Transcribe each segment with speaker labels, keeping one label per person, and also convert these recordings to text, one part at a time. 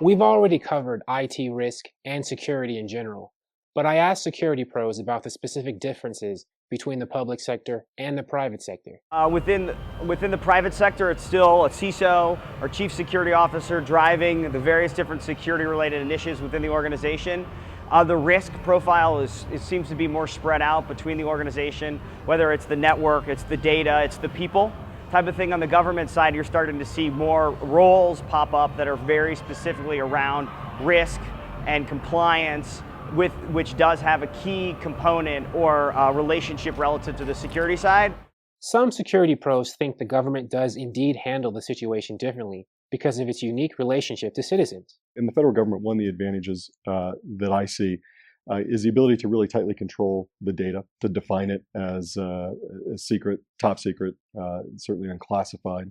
Speaker 1: We've already covered IT risk and security in general, but I asked security pros about the specific differences between the public sector and the private sector.
Speaker 2: Within the private sector, it's still a CISO or chief security officer driving the various different security-related initiatives within the organization. The risk profile it seems to be more spread out between the organization, whether it's the network, it's the data, it's the people type of thing. On the government side, you're starting to see more roles pop up that are very specifically around risk and compliance, which does have a key component or relationship relative to the security side.
Speaker 1: Some security pros think the government does indeed handle the situation differently because of its unique relationship to citizens.
Speaker 3: In the federal government, one of the advantages that I see is the ability to really tightly control the data, to define it as secret, top secret, certainly unclassified.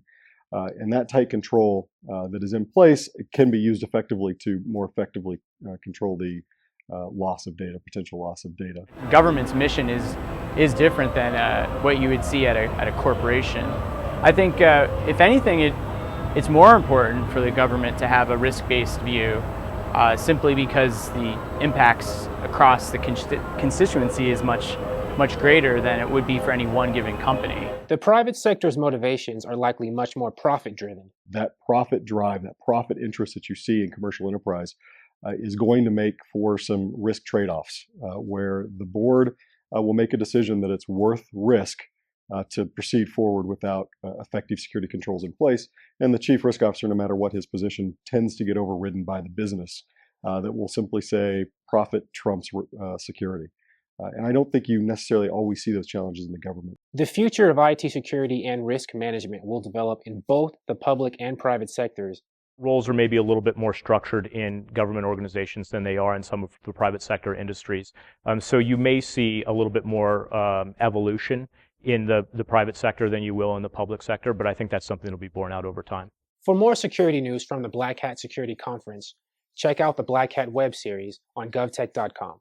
Speaker 3: And that tight control that is in place can be used effectively to more effectively control the loss of data, potential loss of data.
Speaker 4: Government's mission is different than what you would see at a corporation. I think, if anything, it's more important for the government to have a risk-based view, simply because the impacts across the constituency is much greater than it would be for any one given company.
Speaker 1: The private sector's motivations are likely much more profit-driven.
Speaker 3: That profit drive, that profit interest that you see in commercial enterprise is going to make for some risk trade-offs where the board will make a decision that it's worth risk to proceed forward without effective security controls in place. And the chief risk officer, no matter what his position, tends to get overridden by the business that will simply say profit trumps security. And I don't think you necessarily always see those challenges in the government.
Speaker 1: The future of IT security and risk management will develop in both the public and private sectors.
Speaker 5: Roles are maybe a little bit more structured in government organizations than they are in some of the private sector industries. So you may see a little bit more evolution in the private sector than you will in the public sector, but I think that's something that will be borne out over time.
Speaker 1: For more security news from the Black Hat Security Conference, check out the Black Hat web series on govtech.com.